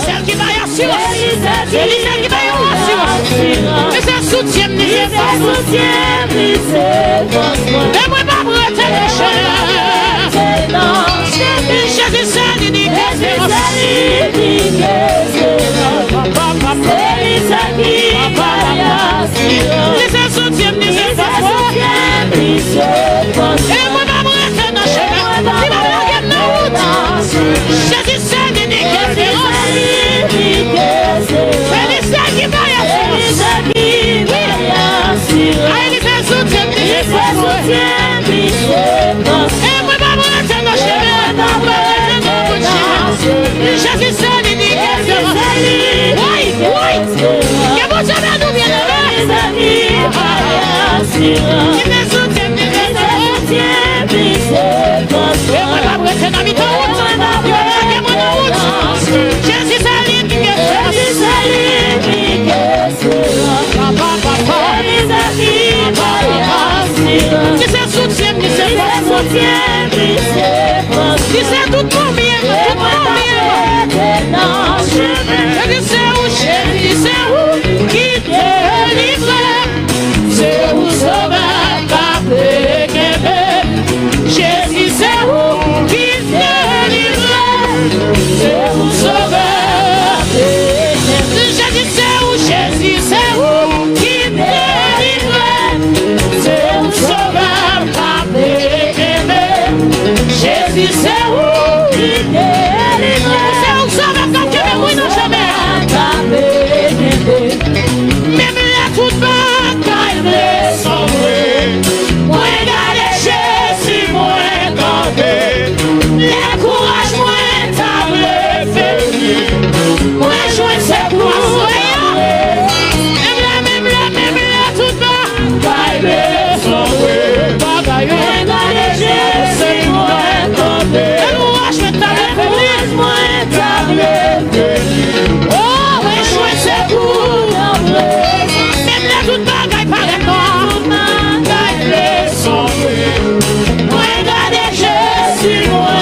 Celle qui va y assurer. C'est celle qui va y assurer. C'est un soutien, c'est un soutien. Et moi, ma brette, Jésus, c'est l'unique espérance. C'est un soutien, c'est un soutien. Et moi, ma brette, c'est un chemin. Si ma blague est dans route. Jésus, c'est l'unique espérance. C'est celle qui va y assurer. Allez, c'est un soutien, c'est un soutien. Et moi, ma brette, c'est un chemin. Jésus, c'est l'unique espérance. Oui, oui. Que vous avez nous bien aimés. Il ne soutient, il ne soutient. Et moi, ma brette, c'est dans mi-temps. Jésus, c'est l'unique espérance. Qui se soutient, qui se soutient. Qui se tout pour bien, tout pour bien. Jésus, c'est où, Jésus, c'est où qui te livre. C'est où sauveur, papa, Jésus, c'est où qui te livre. C'est où sauveur. Jésus, c'est où, Jésus, c'est où qui te livre. C'est où sauveur, papa, Jésus, c'est où qui te livre. C'est où sauveur, papa, oui, non, jamais. Même la toute bataille me sauver. Moi, regardez Jésus, moi, regardez. Le courage, moi, table fait. Moi, jouer c'est pour même la toute bataille me sauver. Regardez Jésus, moi, regardez. Le courage, moi, table fait. Oh, moi, jouer c'est pour même la toute bagaille paraît noire. Bagaille sauver. Moi, regardez Jésus, moi,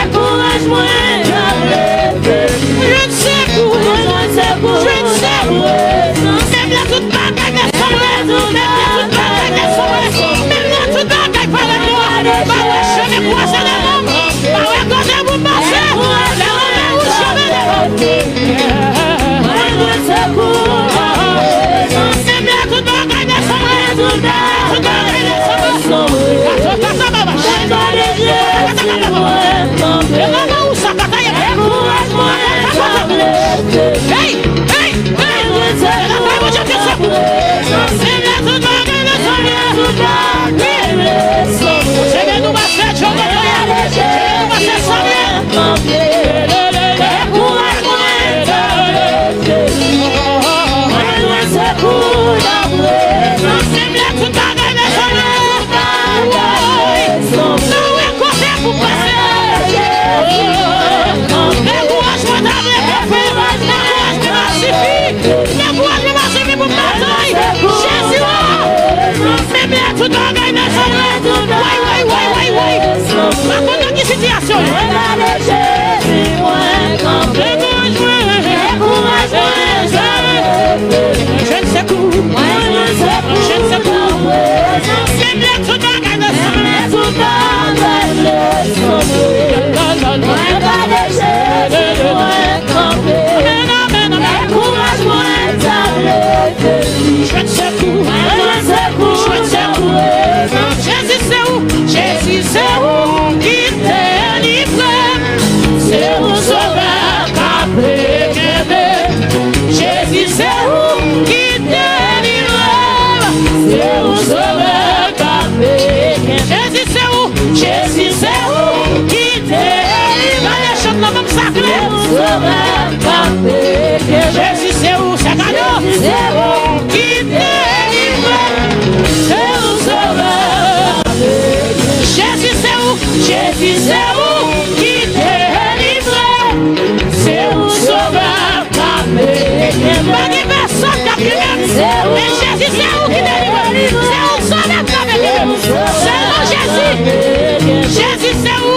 encourage-moi. Je ne sais où, je ne sais où. Même la toute bagaille est sauvée. Même la toute bagaille est sauvée. Même la toute bagaille paraît noire. Bah ouais, je vais croiser les hommes. Bah ouais, quand vous passez, les hommes où je vais les hommes. Jésus, c'est où? C'est cadeau. C'est où qui délivre. C'est où sauveur. Jésus, c'est où? Jésus, c'est où qui délivre. C'est où sauveur. Pas de personne qui a pu. Mais Jésus, c'est où qui délivre. C'est où sauveur. C'est où Jésus. Jésus, c'est où?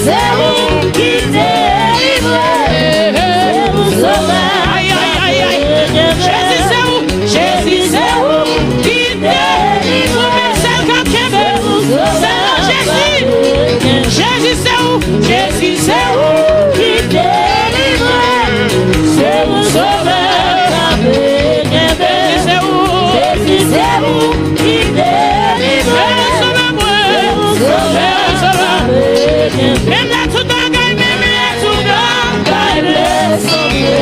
c'est vous qui délivrez, c'est vous sauveur. Aïe, aïe, aïe, aïe. Jésus, c'est vous, Jésus, c'est vous qui délivrez, c'est le c'est vous sauveur. Jésus, Jésus, c'est vous, Jésus, c'est vous qui délivrez, c'est vous sauveur. Jésus, c'est vous, Jésus, c'est vous qui délivrez, c'est vous sauveur. Même la tout bagaille, même la tout bagaille, les sauver.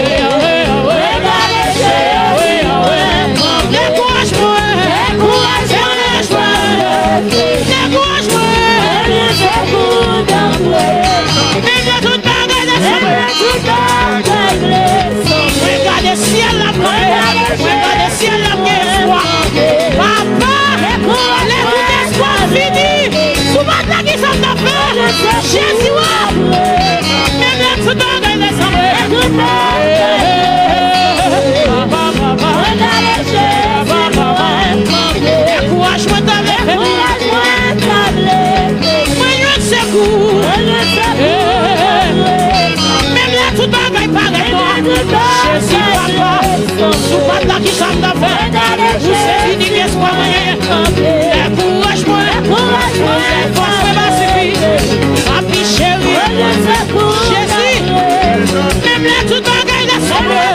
Décourage-moi, même la tout bagaille, les sauver. Regarde le ciel là, regarde le ciel là, papa, l'écoute espoir fini. Souvent là qui s'en a fait, Jésus, même la tout bagaille, les sauver. Décourage-moi dans les moyens de secours. Même là tout bagaille pareil toi. Jésus papa, souvent là qui s'en a fait, vous savez fini l'espoir moyen. Décourage-moi, force va suffire. Papi chéri, Jésus, même là tout bagaille la sauver.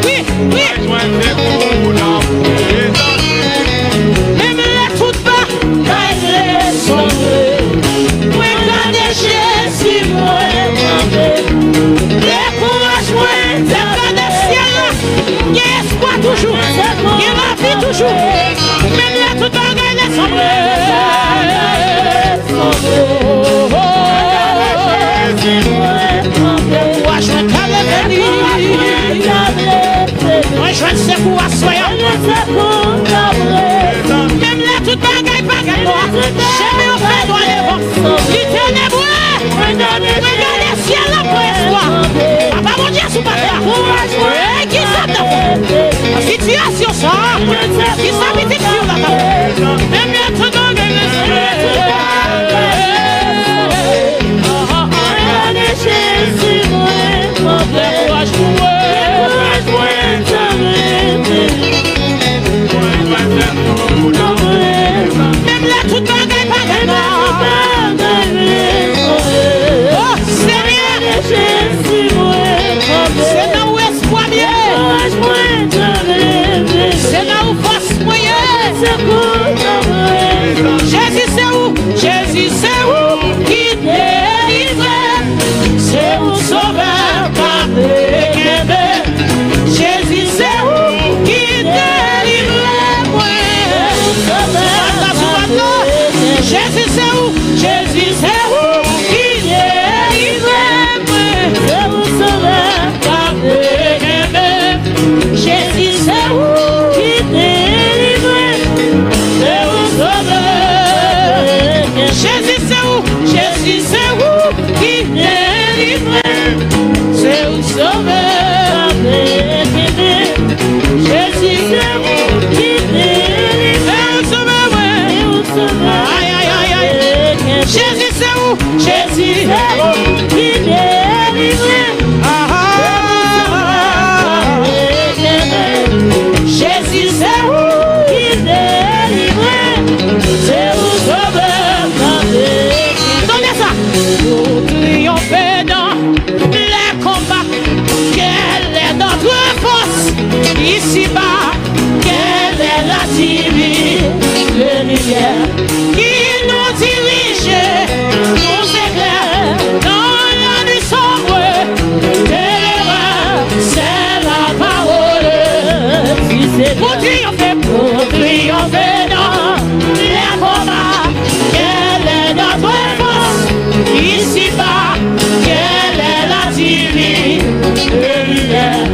Oui, oui. Même la toute bas, les sauver. Regardez Jésus, moi, décourage-moi, regardez ciel là. Il y a espoir toujours, il y a la vie toujours. Même la toute bagaille, les sauver. Décourage-moi, moi je ne sais quoi soyons. Même là toute bagaille bagaille moi. Jamais on fait droit les vents. L'éternel regardez le ciel là pour espoir. Papa mon Dieu sous papa. Qui ça t'a fait? Situation ça. Qui s'habite sur la table. Même là toute bagaille les même la toute bagaille bagaille oh Seigneur, c'est là où espoir mieux, c'est là où force moyen. Jésus c'est où, Jésus c'est où qui délivre, c'est où sauveur par Jésus c'est où qui délivre. Jésus c'est où, Jésus c'est où qui délivre, c'est où sauveur par Jésus c'est où qui délivre, c'est où sauveur. Jésus c'est où, Jésus c'est où qui délivre, c'est où sauveur. Jésus c'est où qui délivre, aïe aïe aïe aïe. Jésus c'est où, Jésus c'est où qui délivre. Jésus c'est où qui délivre, c'est où sauveur. Donnez ça. Nous triomphons dans les combats. Quelle est notre force ici-bas? Quelle est la divine lumière qui nous dirige, nous éclaire dans la nuit sombre? C'est la parole. Pour triompher dans les combats. Quelle est notre force ici-bas? Quelle est la divine lumière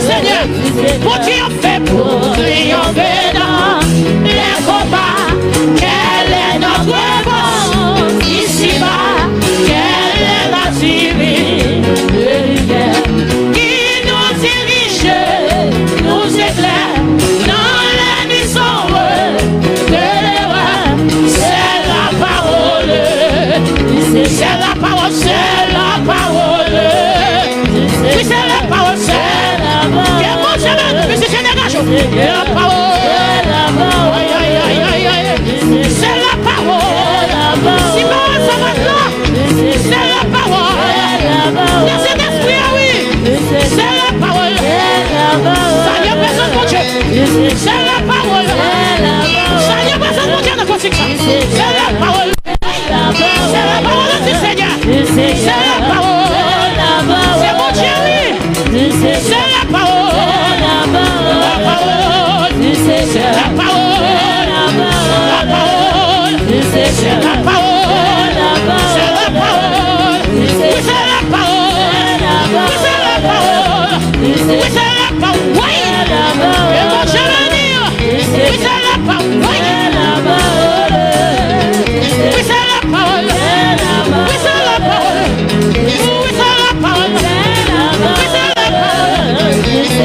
Seigneur. Pour triompher dans les combats. Quelle est notre force ici-bas? Quelle est la divine lumière qui nous dirige, nous éclaire dans les nuits sombres de l'erreur? C'est la parole, c'est la parole, c'est la parole. Oui, c'est la parole, c'est la parole. Quel bon chemin, mais c'est génération. C'est la parole, c'est la parole. Si pas ça va là, c'est la parole. Le Saint-Esprit, oui, c'est la parole. Ça n'y a personne pour Dieu. C'est la parole. Ça n'y a personne pour Dieu, ne conseille ça. C'est la parole. C'est la parole du Seigneur. C'est la parole. C'est mon Dieu, oui. C'est la parole. La parole. C'est la parole. La parole. C'est la parole. C'est la parole. Oui, c'est la parole. Oui, c'est la parole. Oui, c'est la parole. Oui. Et mon Dieu le dit. Oui, c'est la parole. Oui. Oui, c'est la parole. Oui, c'est la parole. Oui, c'est la parole. Oui, c'est la parole. Oui,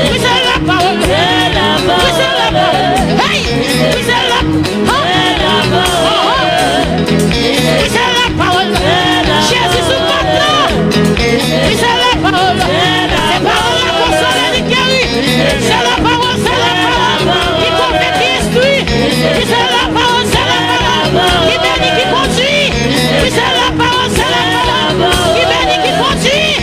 c'est la parole. Oui, c'est la parole. Hey! Oui, c'est la parole. Oui, c'est la parole. Jésus sous maintenant. Oui, c'est la parole. C'est parole la console et guérit. C'est la parole, c'est la parole. Qui confie, qui instruit. Oui, c'est la parole, c'est la parole. Qui bénit, qui conduit. Oui, c'est la parole, c'est la parole. Qui bénit, qui conduit.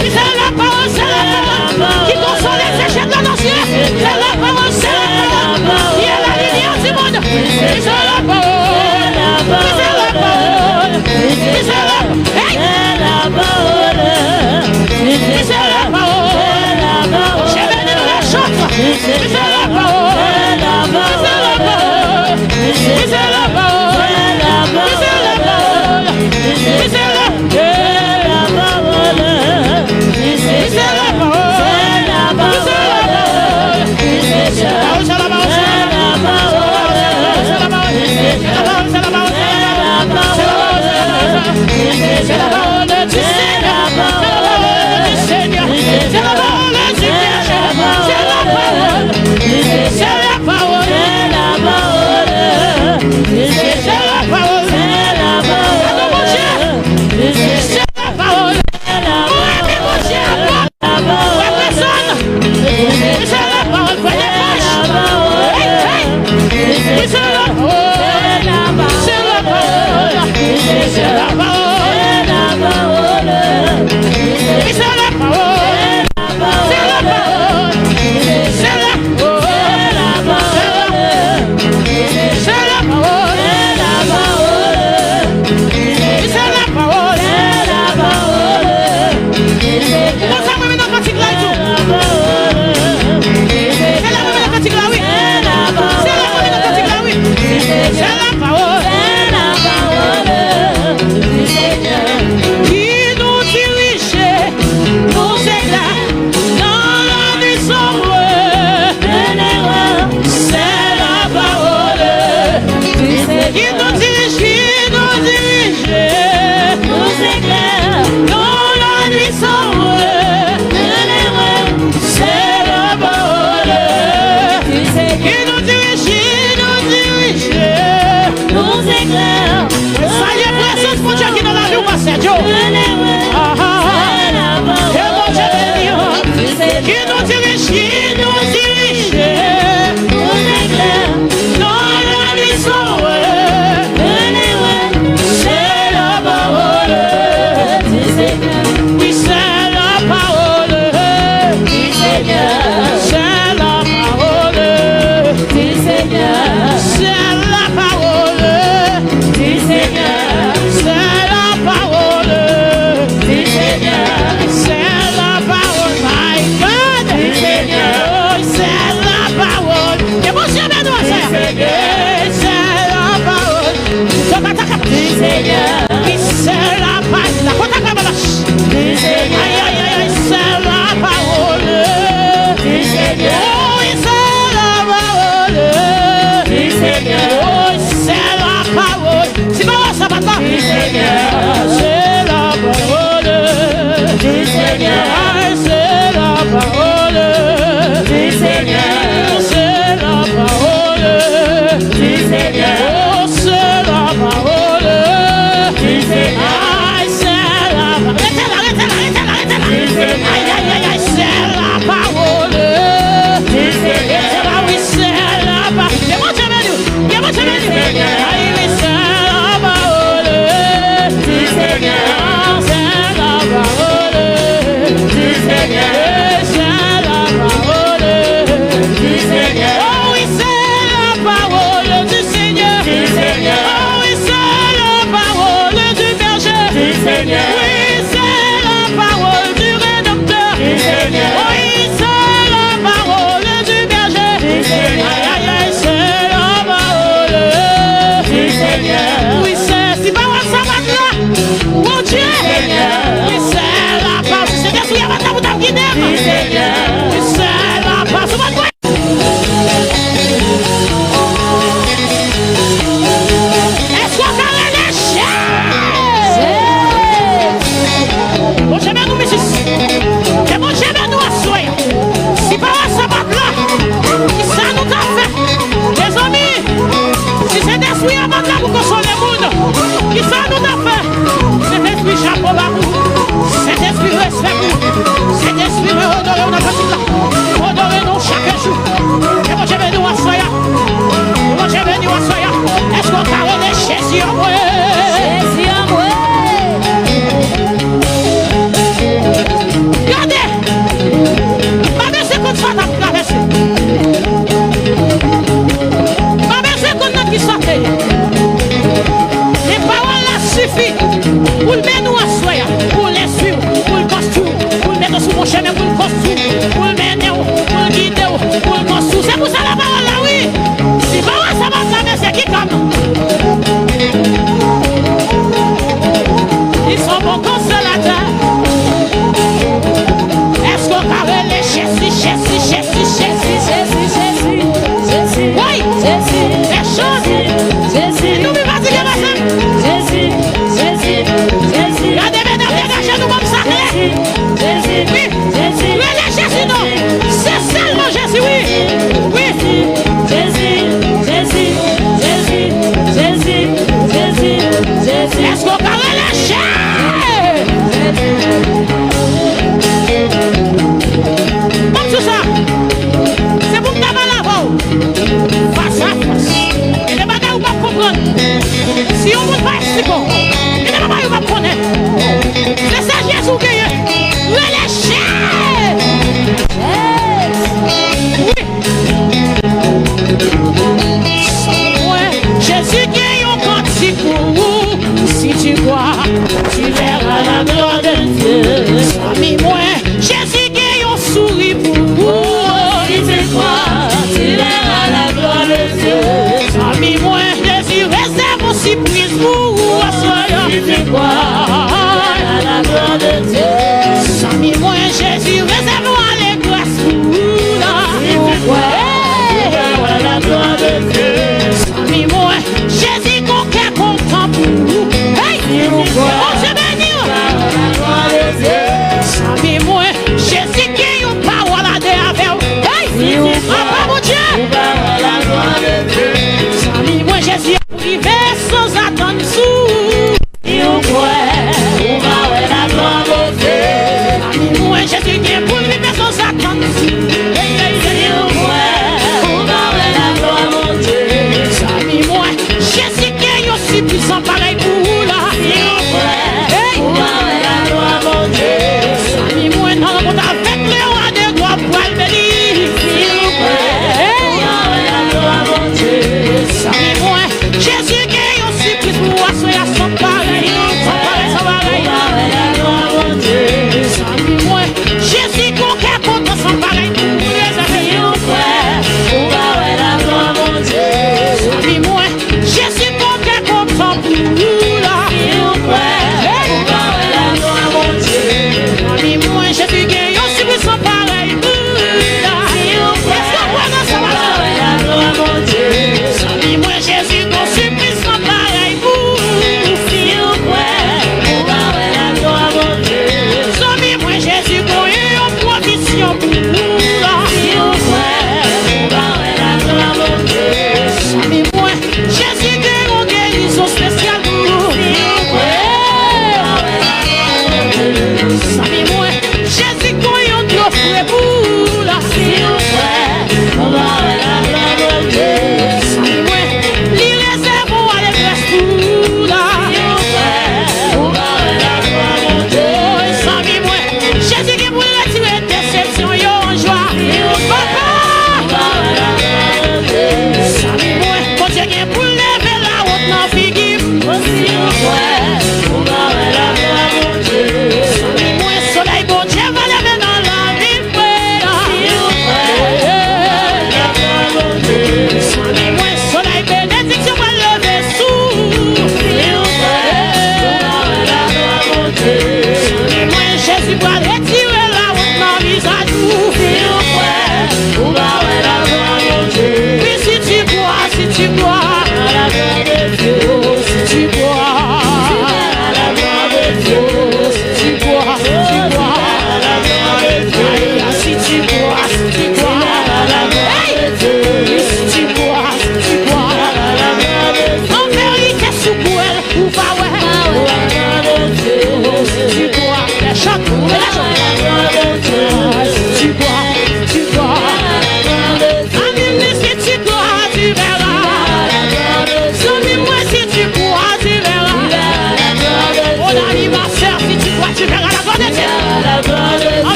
Oui, c'est la parole, c'est la parole. Qui console et s'échec dans nos cieux. C'est la parole, c'est la parole. Qui est la lumière du monde. Oui, c'est la parole. Oui, c'est la parole. Oui, c'est la parole. Hey! Oui, c'est la parole. J'ai venu de la chante. Oui, c'est la parole. Oui, c'est la parole. Oui, c'est la parole. Oui, c'est la parole. Oui, c'est la parole. Oui, c'est la parole. C'est la parole du Seigneur. C'est la parole du Seigneur. C'est la parole. C'est la parole. C'est la parole. C'est la parole. Ouais, mon Dieu, ouais, personne. C'est la parole. Voyez poche. C'est la parole. C'est la parole. C'est la parole. Oui, c'est la parole. C'est la parole. C'est la parole. C'est la parole. Oui, c'est la parole. Comment ça, moi, maintenant, pratique là et tout? C'est la même pratique là, oui. C'est la même pratique là, oui. C'est la parole. Qui nous dirige, nous éclaire dans la nuit sombre. C'est la parole. Qui nous dirige, nous éclaire dans la nuit sombre. C'est la parole. Qui nous dirige, nous éclaire. Ça y est, présence pour Dieu qui dans la vie ou pas, c'est Dieu. Et mon Dieu béni, qui nous dirige, nous éclaire dans la nuit sombre. C'est la parole. Oui, c'est la parole. C'est la parole. C'est la parole. C'est la parole. C'est la parole, my God. vous t'avez guidé. Oui, Seigneur. C'est la passe. Est-ce qu'on va les chiens? Bon, j'aime nous, monsieur. C'est bon, j'aime nous à soyer. Si pas ça va là, ça nous a fait. Les amis, si c'est des souris à là pour consoler le monde, qui ça nous a fait? C'est esprit chapeau bas vous. C'est esprit respect vous. C'est esprit honorer nos petits là. Honorer nous chaque jour. Et moi, j'aime nous à soyer. Moi, j'aime nous à soyer. Est-ce qu'on carre les Jésus en moi? Jésus en moi. Regardez. Ma mère, c'est comme ça qu'on a traversé. Ma mère, c'est comme ça qui sortait. Les paroles là suffisent pour le mettre nous à soyer, pour les suivre, pour le construire, pour le mettre sur mon chemin, pour le construire, pour le mener, pour le guider, pour le construire. C'est pour ça la parole là, oui. Si parole ça va traverser, qui comme? Ils sont bons consolateurs. Est-ce qu'on parle les Jésus, Jésus, Jésus, Jésus, Jésus, Jésus, Jésus, oui, Jésus, les choses, Jésus, nous vivons à dire Jésus, Jésus, Jésus, regardez maintenant, regardez nous comme ça, Jésus, Jésus, oui, Jésus, oui, les Jésus, non, c'est seulement Jésus, oui, oui, Jésus, Jésus, Jésus, Jésus, Jésus, Jésus, est-ce qu'on parle les chiens? Comme tout ça, c'est pour que tu as mal à voir. Face à face. Et les bagages, vous ne pouvez pas comprendre. Si on ne peut pas expliquer, et les bagages, vous ne pouvez pas connaître. C'est ça, Jésus qui est. Les chiens. Oui. Ouais. Jésus qui est un cantique pour vous. Si tu crois, tu verras la gloire de Dieu. Ami moi, Jésus qui est un souris pour vous. Si tu crois, tu verras la gloire de Dieu. Ami moi, Jésus réserve aussi prise pour vous. Si tu crois, la gloire de Dieu. Ami moi, Jésus réserve les grâces pour vous. Si tu crois, la gloire de Dieu. Ami moi, Jésus conquête content pour vous. Hey, on se bénit. Ami moi, Jésus qui est une parole à dire avec vous. Hey, papa mon Dieu. Ami moi, Jésus a privé sans attendre sous. Et on croit, on va la gloire de Dieu.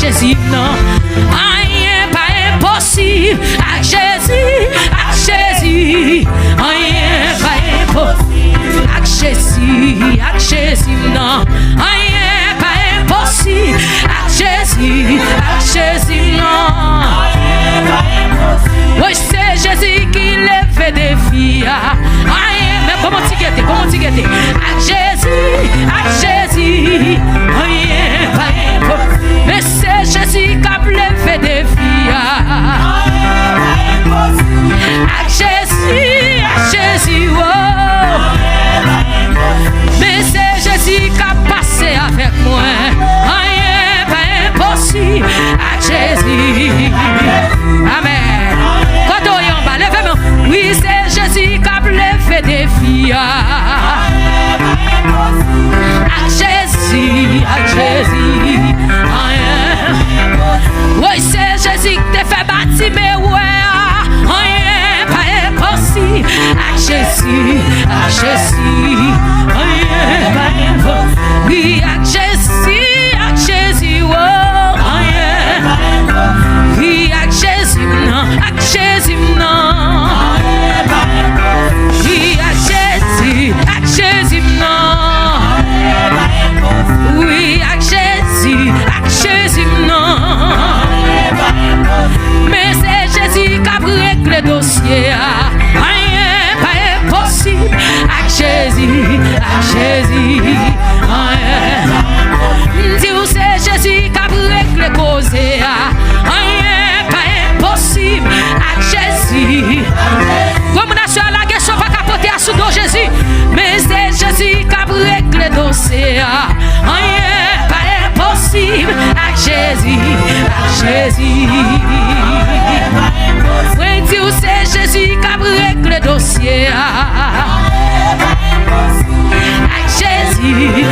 Jésus, non. Rien pas impossible. Avec Jésus, rien pas impossible. Avec Jésus, non. Rien pas impossible. Avec Jésus, non. Oui, c'est Jésus qui lève des filles. Mais comment tu guettes? Avec Jésus, rien pas impossible. Mais c'est Jésus qui a levé des filles. Avec Jésus, oh. Mais c'est Jésus qui a passé avec moi. Rien pas impossible. Avec Jésus, amen. Quand on y en bas, levez-moi. Oui, c'est Jésus qui a levé des filles. Avec Jésus, rien. Oui, c'est Jésus qui te fait bâtir, mais ouais, rien pas impossible. Avec Jésus, rien pas impossible. Oui, avec Jésus, oh, rien. Oui, avec Jésus, non. Oui, avec Jésus, non. Oui, avec Jésus, non. Mais c'est Jésus qui a réglé le dossier. Rien pas impossible. Avec Jésus, rien. Dis-vous, c'est Jésus qui a réglé le causé. Rien pas impossible. Avec Jésus. Comme on a sur la question, pas capoter à sous dos Jésus. Mais c'est Jésus qui a réglé le dossier. Rien pas impossible. Avec Jésus. Oui, dis-vous, c'est Jésus qui a réglé le dossier. Avec Jésus.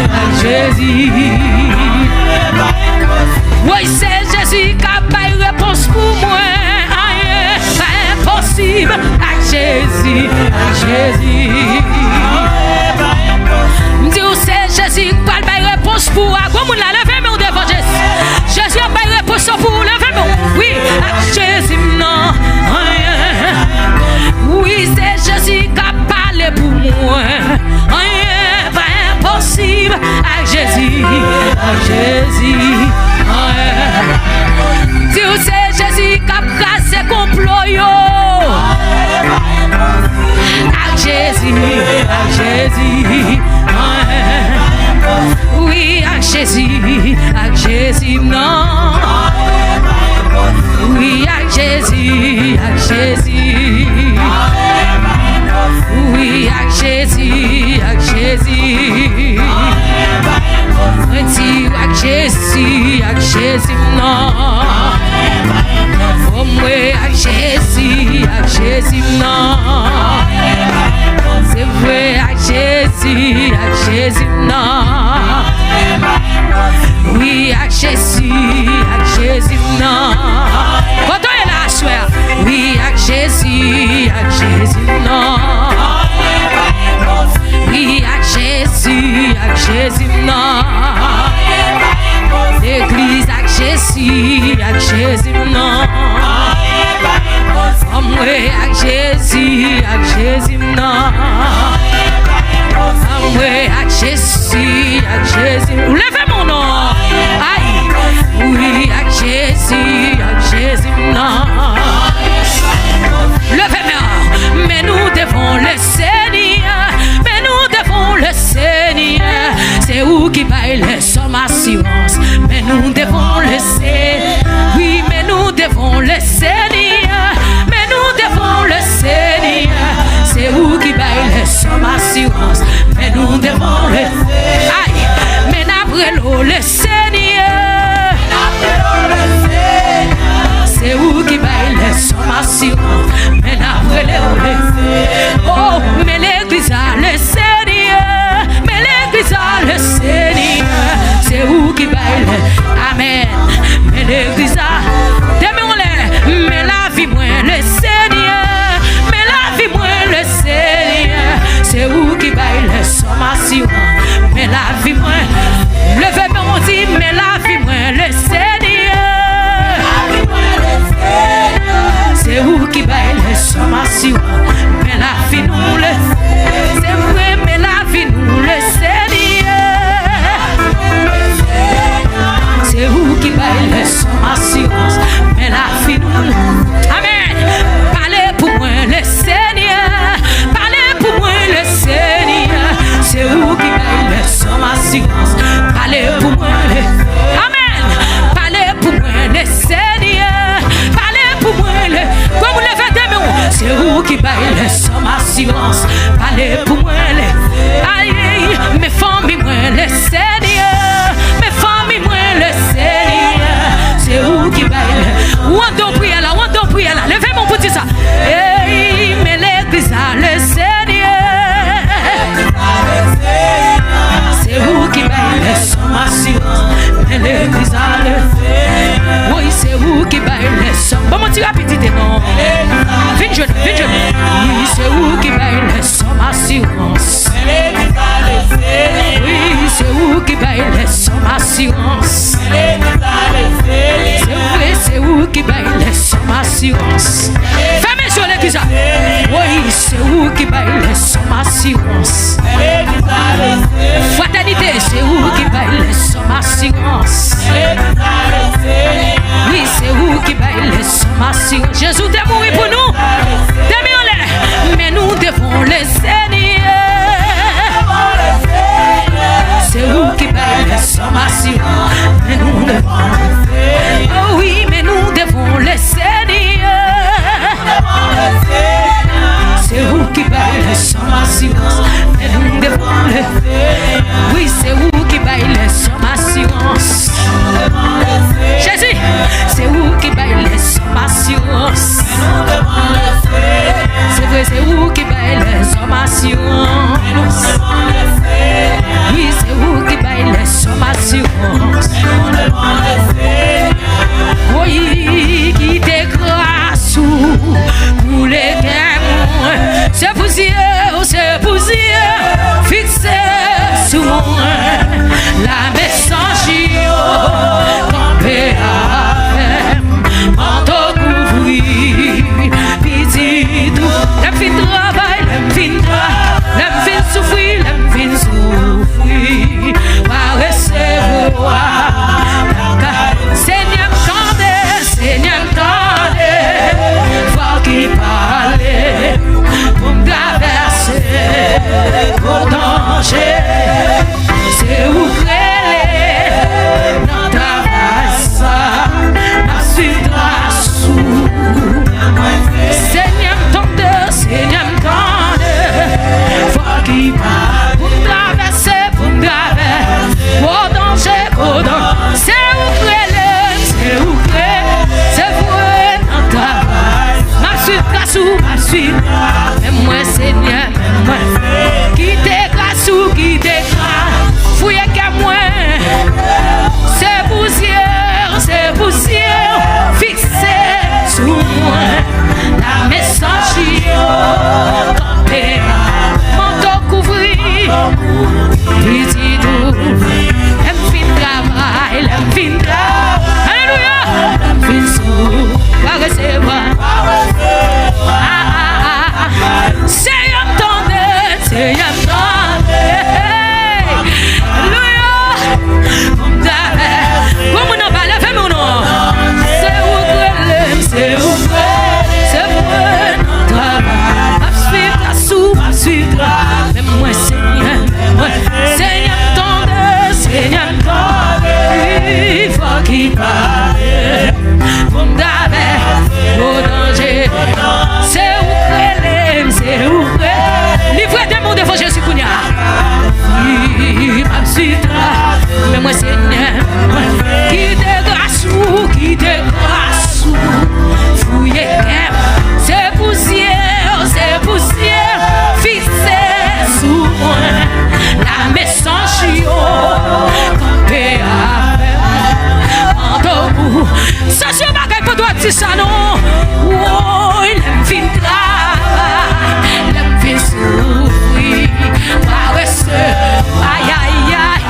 Oui, c'est Jésus qui a pas eu réponse pour moi. Rien pas impossible. Avec Jésus. Dis-vous, c'est Jésus qui a pas eu réponse pour moi. Comment on l'a levé, mais on devant Jésus. Jésus a pas eu réponse pour lever, mais oui, avec Jésus, non. Rien. Oui, c'est Jésus qui a parlé pour moi. Rien pas impossible. Avec Jésus. Dis-vous, c'est Jésus qui a cassé complot, yo. Avec Jésus. Oui, avec Jésus, non. Oui, avec Jésus. Oui, avec Jésus. Avec Jésus, non. Oh, moi, avec Jésus, non. C'est vrai, avec Jésus, non. Oui, avec Jésus, non. Quand on est là, soir. Oui, avec Jésus, non. Oui, avec Jésus, non. L'église avec Jésus, non. Oh, moi, avec Jésus, non. Oh, moi, avec Jésus, levez mon nom. Aïe, oui, avec Jésus, non. Levez-moi, mais nous devons le Seigneur. C'est où qui baille les sommes assurances. Mais nous devons le Seigneur. Oui, mais nous devons le Seigneur. C'est où qui baille les sommes assurances. sommes assurance. C'est où qui baille les sommes assurance. Fermez sur les ça. Oui, c'est où qui baille les sommes assurance. Fraternité, c'est où qui baille les sommes assurance. Oui, c'est où qui baille les sommes assurance. Jésus est mort pour nous. Mais nous devons les saigner. C'est où qui baille les sommes assurance. Mais nous devons les. Oh oui, mais nous devons les saigner. C'est où qui baille les sommes assurance. Mais nous devons les. Oui, c'est où qui baille les sommes assurance. Jésus, c'est où qui baille les sommes assurance. C'est vrai, c'est où qui baille les sommes assurance. Oui, c'est où qui baille les sommes assurance. Oui, qui t'écrase pour les gamins. C'est poussière, fixé sous moi. La messagerie, campé à manteau couvri, petit tout. L'aime fin travail, l'aime fin souffrir, va recevoir. Seigneur tendez, faut qu'il parle pour me traverser au danger. C'est où créer dans ta ça, ma suite la sous. Seigneur tendez, faut qu'il parle pour me traverser au danger. C'est où créer, c'est vrai dans ta ma suite la sous, ma suite. Mais moi Seigneur, moi qui t'écrase ou qui t'écrase, fouille qu'à moi. C'est poussière, fixé sous moi. La messagerie, campé, manteau couvri, petit doux. L'aime fin travail, alléluia. L'aime fin sous, va recevoir. Seigneur tendez, alléluia. Comme on en parle, fais-moi non. C'est où c'est vrai, travail. Ma suite, mais moi Seigneur tendez, il faut qu'il parle. Pour me daver au danger. C'est où livré des mots devant Jésus Kounia. Oui, ma suite, mais moi Seigneur, qui te grâce, fouillez, c'est poussière, fixé sous moi. La messagerie, campé à manteau. Ça se bagaille pour toi, dis ça non. Oh, il aime fin travail, il aime fin souffrir. Aïe, aïe, aïe,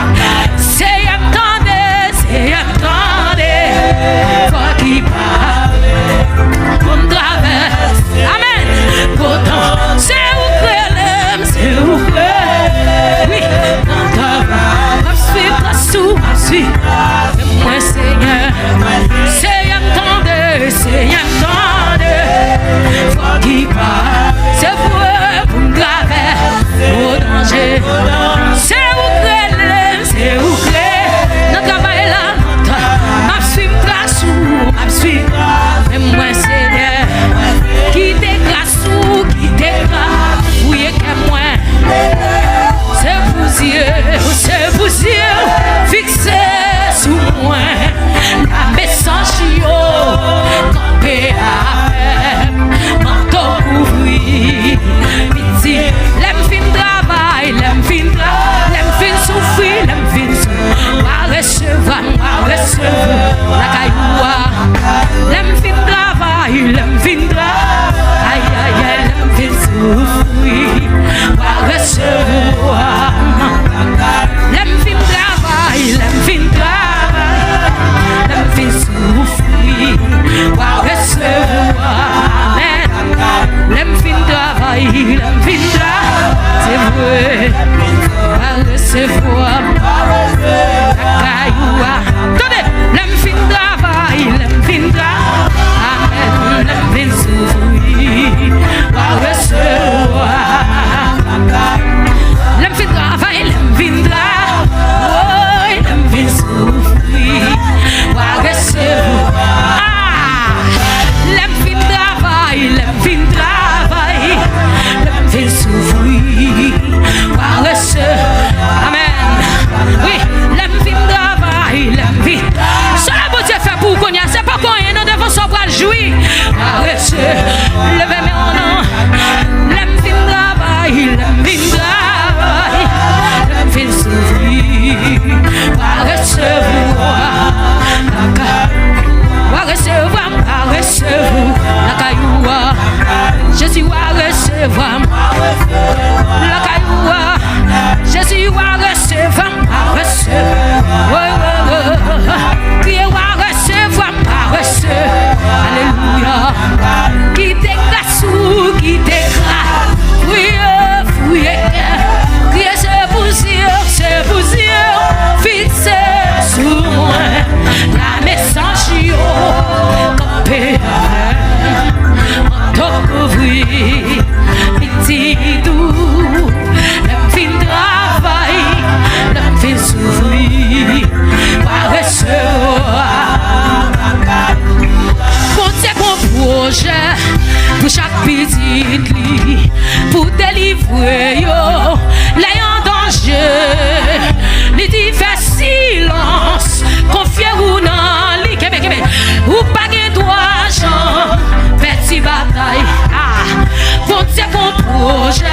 projet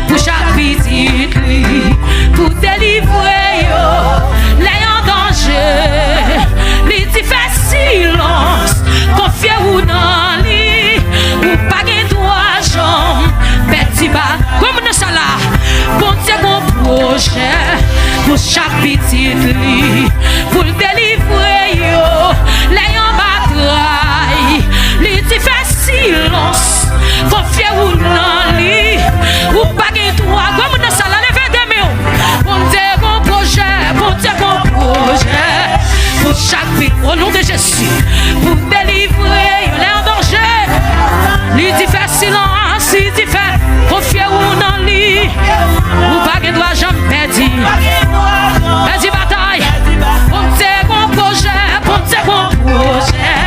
pour chaque petit pour délivrer les en danger. Les dit fait silence, confiez ou non li, ou pas de droit jambe, petit bas, comme nous ça là. Bon Dieu mon projet pour chaque petit pour délivrer les en bataille. Les dit fait silence, confiez ou non li, ou pas de droit, comme nous ça là. Levez des mains. Bon Dieu mon projet, bon Dieu mon projet pour chaque vie, au nom de Jésus, pour délivrer les en danger. Lui dit fait silence, lui dit fait confier ou non lui, ou pas que doit jamais perdre. Perdre bataille, pour tes bons projets, pour tes bons projets,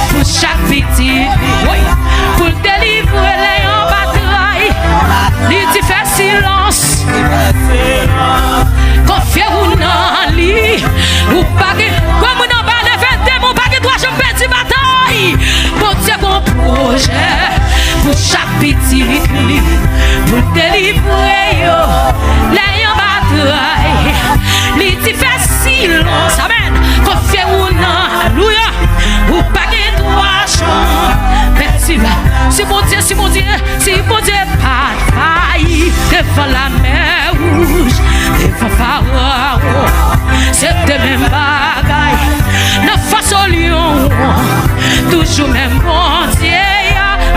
pour chaque victime, oui, pour délivrer les en bataille. Lui dit fait silence, confier ou non lui, ou pas que comme non pas lever des mots, pas que doit jamais perdre bataille. Pour tes bons projets, pour chaque petit pour délivrer les en bataille. Les dit fait silence, amen. Confiez ou non, alléluia, ou pas que droit changer. Si mon Dieu, si mon Dieu, si mon Dieu pas failli devant la mer rouge, devant Pharaon, c'était même bagaille. N'a face au lion, toujours même bon Dieu,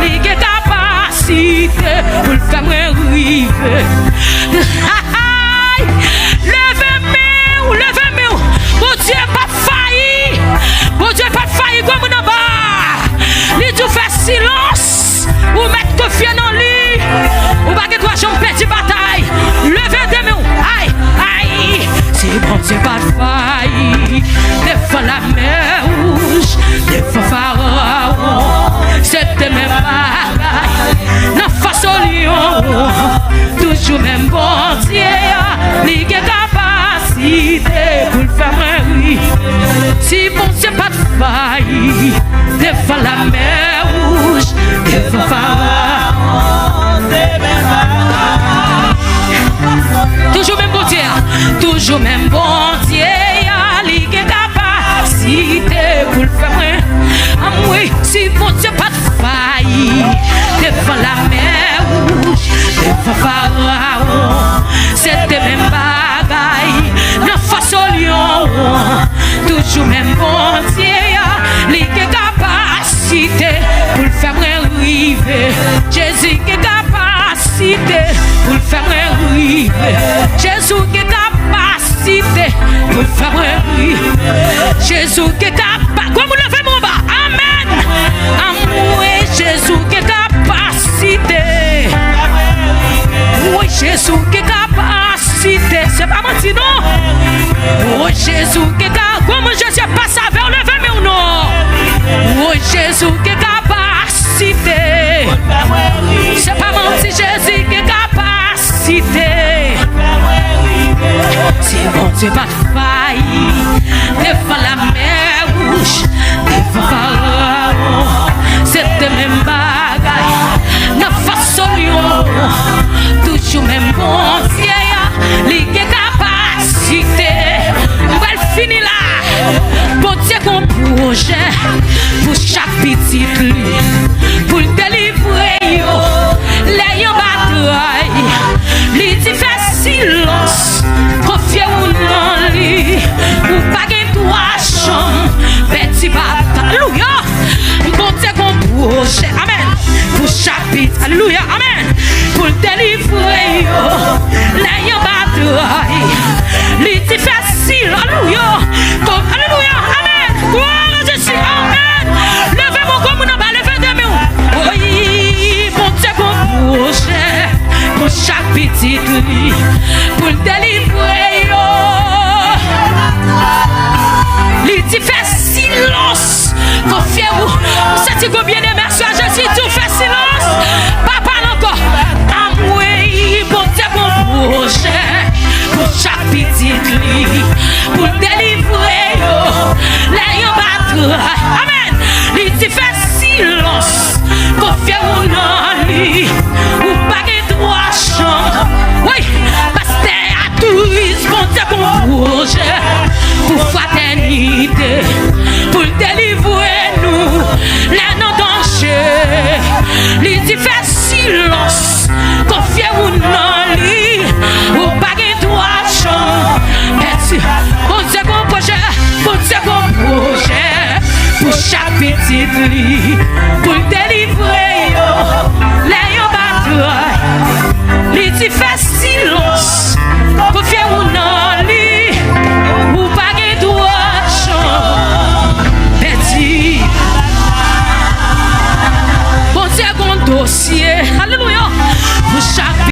il a capacité pour le faire arriver. Levez-moi, bon Dieu pas failli, bon Dieu pas failli comme nous bas. Lui tout fait silence, ou mettre confiance en lui, ou pas que toi j'en petite bataille. Levez des mains, aïe, aïe, c'est bon Dieu pas failli. Devant la mer rouge, devant Pharaon, c'était même bagaille. N'a face au lion, toujours même bon Dieu, il a capacité pour le faire rire. Si bon Dieu pas de faille, devant la mer rouge, devant Pharaon, toujours même bon Dieu, toujours même bon Dieu, il a capacité pour le faire rire. Ah oui, si bon Dieu pas de faille, devant la mer rouge, devant Pharaon, c'était même bagaille. N'a face au lion, toujours même bon Dieu, il a capacité pour le faire arriver. Jésus qui a capacité pour le faire arriver. Jésus qui a capacité pour le faire arriver. Jésus qui a capacité. Comme vous le faites mon bas, amen. Oui, Jésus qui a capacité. Oui, Jésus qui a capacité. C'est pas menti non. Oui, Jésus qui a capacité. Comme Jésus passe avec, levez-moi ou non. Oui, Jésus qui a capacité. C'est pas menti, Jésus qui a capacité. C'est bon Dieu pas de faille. Devant la mer rouge, devant Pharaon, c'était même bagaille. N'a face au lion, toujours même bon Dieu, il a capacité. On va le finir là. Bon Dieu qu'on projet pour chaque petit pour le délivrer les en bataille. Les dit fait silence, confiez ou non lui, ou pas que toi chante, petit bataille. Alléluia. Bon Dieu qu'on projet, amen, pour chaque petit, alléluia, amen, pour le délivrer les en bataille. Les dit fait silence, alléluia, alléluia, amen, gloire à Jésus, amen. Levez-moi comme nous bas, levez des mains. Oui, bon Dieu qu'on projet pour chaque petit pour le délivrer. Il dit fait silence, confiez-vous. C'est combien de merci à Jésus, tout fait silence. Papa encore. Oui, bon Dieu qu'on projet pour chaque petit pour le délivrer. Les battre. Amen. Il dit fait silence, confiez-vous en lui. Ou pas projet pour fraternité, pour délivrer nous, les non dangers. Les dit fait silence, confiez-vous dans lui, ou pas de droit champ. Merci, bon Dieu qu'on projet, bon Dieu qu'on projet, pour chaque petite lit, pour